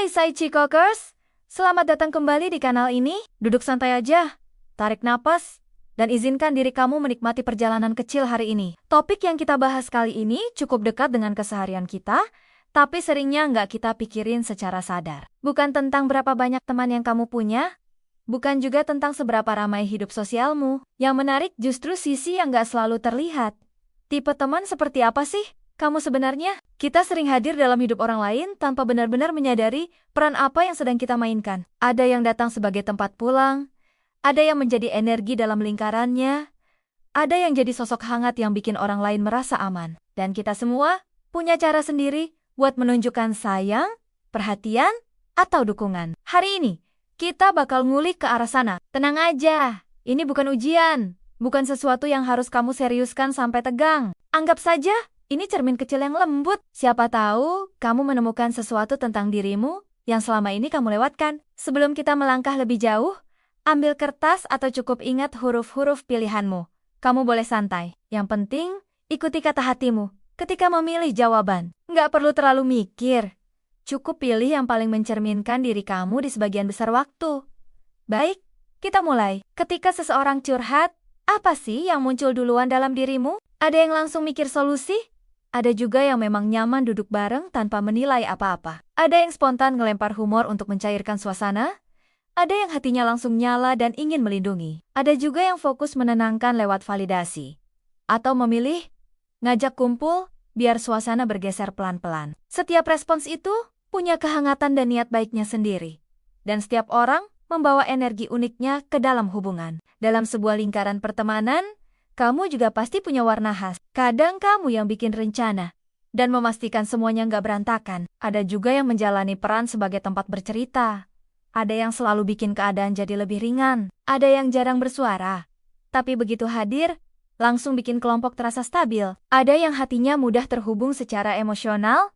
Hai Psychikokers, selamat datang kembali di kanal ini. Duduk santai aja, tarik napas, dan izinkan diri kamu menikmati perjalanan kecil hari ini. Topik yang kita bahas kali ini cukup dekat dengan keseharian kita, tapi seringnya nggak kita pikirin secara sadar. Bukan tentang berapa banyak teman yang kamu punya, bukan juga tentang seberapa ramai hidup sosialmu. Yang menarik justru sisi yang nggak selalu terlihat. Tipe teman seperti apa sih kamu sebenarnya? Kita sering hadir dalam hidup orang lain tanpa benar-benar menyadari peran apa yang sedang kita mainkan. Ada yang datang sebagai tempat pulang, ada yang menjadi energi dalam lingkarannya, ada yang jadi sosok hangat yang bikin orang lain merasa aman. Dan kita semua punya cara sendiri buat menunjukkan sayang, perhatian, atau dukungan. Hari ini, kita bakal ngulik ke arah sana. Tenang aja, ini bukan ujian, bukan sesuatu yang harus kamu seriuskan sampai tegang. Anggap saja ini cermin kecil yang lembut. Siapa tahu kamu menemukan sesuatu tentang dirimu yang selama ini kamu lewatkan. Sebelum kita melangkah lebih jauh, ambil kertas atau cukup ingat huruf-huruf pilihanmu. Kamu boleh santai. Yang penting, ikuti kata hatimu ketika memilih jawaban. Nggak perlu terlalu mikir. Cukup pilih yang paling mencerminkan diri kamu di sebagian besar waktu. Baik, kita mulai. Ketika seseorang curhat, apa sih yang muncul duluan dalam dirimu? Ada yang langsung mikir solusi? Ada juga yang memang nyaman duduk bareng tanpa menilai apa-apa. Ada yang spontan ngelempar humor untuk mencairkan suasana. Ada yang hatinya langsung nyala dan ingin melindungi. Ada juga yang fokus menenangkan lewat validasi. Atau memilih ngajak kumpul biar suasana bergeser pelan-pelan. Setiap respons itu punya kehangatan dan niat baiknya sendiri. Dan setiap orang membawa energi uniknya ke dalam hubungan. Dalam sebuah lingkaran pertemanan, kamu juga pasti punya warna khas. Kadang kamu yang bikin rencana dan memastikan semuanya nggak berantakan. Ada juga yang menjalani peran sebagai tempat bercerita. Ada yang selalu bikin keadaan jadi lebih ringan. Ada yang jarang bersuara, tapi begitu hadir, langsung bikin kelompok terasa stabil. Ada yang hatinya mudah terhubung secara emosional,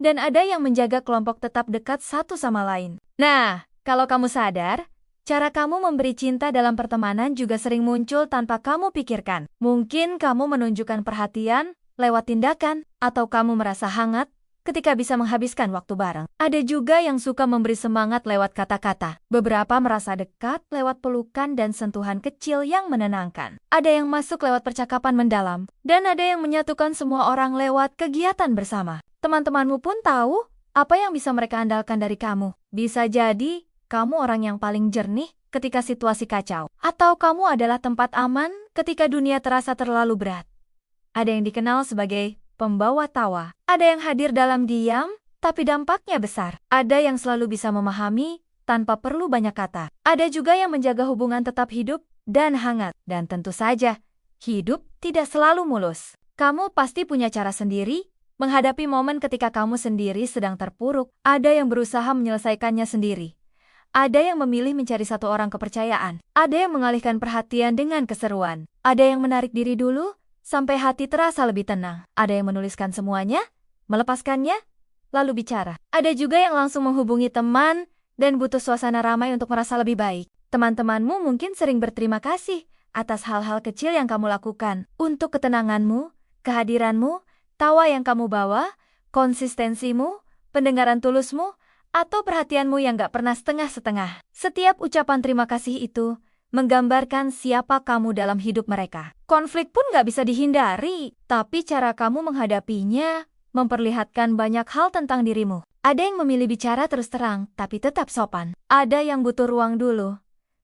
dan ada yang menjaga kelompok tetap dekat satu sama lain. Nah, kalau kamu sadar, cara kamu memberi cinta dalam pertemanan juga sering muncul tanpa kamu pikirkan. Mungkin kamu menunjukkan perhatian lewat tindakan, atau kamu merasa hangat ketika bisa menghabiskan waktu bareng. Ada juga yang suka memberi semangat lewat kata-kata. Beberapa merasa dekat lewat pelukan dan sentuhan kecil yang menenangkan. Ada yang masuk lewat percakapan mendalam, dan ada yang menyatukan semua orang lewat kegiatan bersama. Teman-temanmu pun tahu apa yang bisa mereka andalkan dari kamu. Bisa jadi kamu orang yang paling jernih ketika situasi kacau. Atau kamu adalah tempat aman ketika dunia terasa terlalu berat. Ada yang dikenal sebagai pembawa tawa. Ada yang hadir dalam diam, tapi dampaknya besar. Ada yang selalu bisa memahami tanpa perlu banyak kata. Ada juga yang menjaga hubungan tetap hidup dan hangat. Dan tentu saja, hidup tidak selalu mulus. Kamu pasti punya cara sendiri menghadapi momen ketika kamu sendiri sedang terpuruk. Ada yang berusaha menyelesaikannya sendiri. Ada yang memilih mencari satu orang kepercayaan. Ada yang mengalihkan perhatian dengan keseruan. Ada yang menarik diri dulu sampai hati terasa lebih tenang. Ada yang menuliskan semuanya, melepaskannya, lalu bicara. Ada juga yang langsung menghubungi teman dan butuh suasana ramai untuk merasa lebih baik. Teman-temanmu mungkin sering berterima kasih atas hal-hal kecil yang kamu lakukan. Untuk ketenanganmu, kehadiranmu, tawa yang kamu bawa, konsistensimu, pendengaran tulusmu, atau perhatianmu yang gak pernah setengah-setengah. Setiap ucapan terima kasih itu menggambarkan siapa kamu dalam hidup mereka. Konflik pun gak bisa dihindari, tapi cara kamu menghadapinya memperlihatkan banyak hal tentang dirimu. Ada yang memilih bicara terus terang, tapi tetap sopan. Ada yang butuh ruang dulu,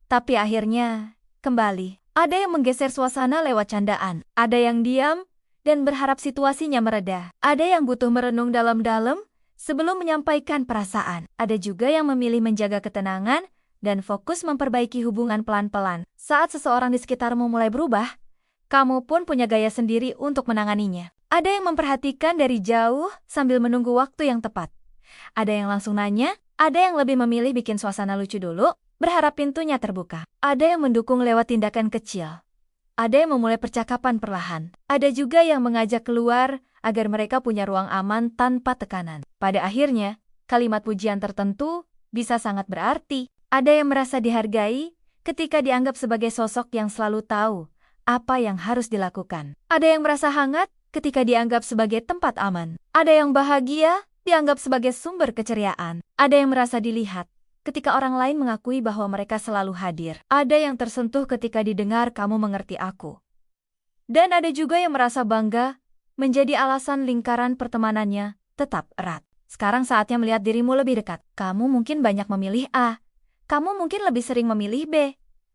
tapi akhirnya kembali. Ada yang menggeser suasana lewat candaan. Ada yang diam dan berharap situasinya mereda. Ada yang butuh merenung dalam-dalam sebelum menyampaikan perasaan. Ada juga yang memilih menjaga ketenangan dan fokus memperbaiki hubungan pelan-pelan. Saat seseorang di sekitarmu mulai berubah, kamu pun punya gaya sendiri untuk menanganinya. Ada yang memperhatikan dari jauh sambil menunggu waktu yang tepat. Ada yang langsung nanya, ada yang lebih memilih bikin suasana lucu dulu, berharap pintunya terbuka. Ada yang mendukung lewat tindakan kecil. Ada yang memulai percakapan perlahan. Ada juga yang mengajak keluar agar mereka punya ruang aman tanpa tekanan. Pada akhirnya, kalimat pujian tertentu bisa sangat berarti. Ada yang merasa dihargai ketika dianggap sebagai sosok yang selalu tahu apa yang harus dilakukan. Ada yang merasa hangat ketika dianggap sebagai tempat aman. Ada yang bahagia dianggap sebagai sumber keceriaan. Ada yang merasa dilihat ketika orang lain mengakui bahwa mereka selalu hadir. Ada yang tersentuh ketika didengar kamu mengerti aku. Dan ada juga yang merasa bangga menjadi alasan lingkaran pertemanannya tetap erat. Sekarang saatnya melihat dirimu lebih dekat. Kamu mungkin banyak memilih A. Kamu mungkin lebih sering memilih B.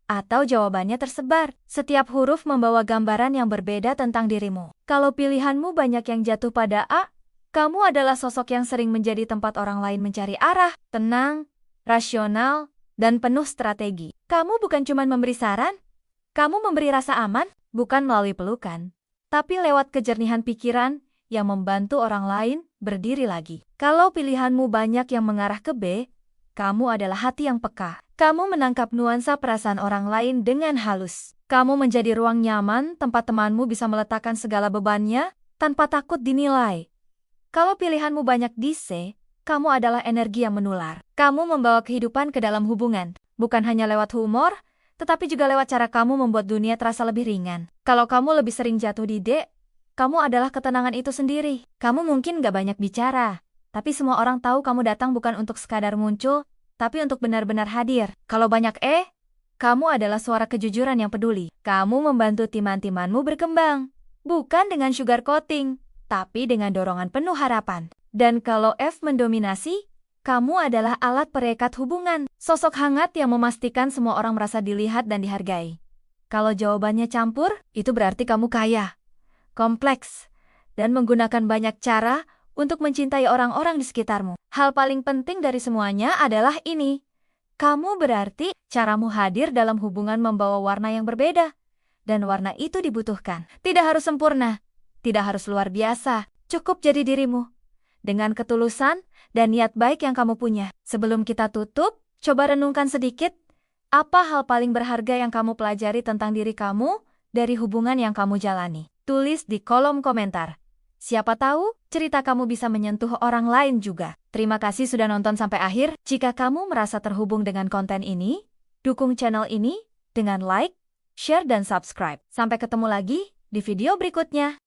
Atau jawabannya tersebar. Setiap huruf membawa gambaran yang berbeda tentang dirimu. Kalau pilihanmu banyak yang jatuh pada A, kamu adalah sosok yang sering menjadi tempat orang lain mencari arah, tenang, rasional, dan penuh strategi. Kamu bukan cuma memberi saran, kamu memberi rasa aman, bukan melalui pelukan, tapi lewat kejernihan pikiran yang membantu orang lain berdiri lagi. Kalau pilihanmu banyak yang mengarah ke B, kamu adalah hati yang peka. Kamu menangkap nuansa perasaan orang lain dengan halus. Kamu menjadi ruang nyaman tempat temanmu bisa meletakkan segala bebannya tanpa takut dinilai. Kalau pilihanmu banyak di C, kamu adalah energi yang menular. Kamu membawa kehidupan ke dalam hubungan, bukan hanya lewat humor, tetapi juga lewat cara kamu membuat dunia terasa lebih ringan. Kalau kamu lebih sering jatuh di D, kamu adalah ketenangan itu sendiri. Kamu mungkin gak banyak bicara, tapi semua orang tahu kamu datang bukan untuk sekadar muncul, tapi untuk benar-benar hadir. Kalau banyak E, kamu adalah suara kejujuran yang peduli. Kamu membantu timan-timanmu berkembang, bukan dengan sugar coating, tapi dengan dorongan penuh harapan. Dan kalau F mendominasi, kamu adalah alat perekat hubungan, sosok hangat yang memastikan semua orang merasa dilihat dan dihargai. Kalau jawabannya campur, itu berarti kamu kaya, kompleks, dan menggunakan banyak cara untuk mencintai orang-orang di sekitarmu. Hal paling penting dari semuanya adalah ini. Kamu berarti caramu hadir dalam hubungan membawa warna yang berbeda. Dan warna itu dibutuhkan. Tidak harus sempurna, tidak harus luar biasa, cukup jadi dirimu. Dengan ketulusan dan niat baik yang kamu punya. Sebelum kita tutup, coba renungkan sedikit. Apa hal paling berharga yang kamu pelajari tentang diri kamu dari hubungan yang kamu jalani? Tulis di kolom komentar. Siapa tahu, cerita kamu bisa menyentuh orang lain juga. Terima kasih sudah nonton sampai akhir. Jika kamu merasa terhubung dengan konten ini, dukung channel ini dengan like, share, dan subscribe. Sampai ketemu lagi di video berikutnya.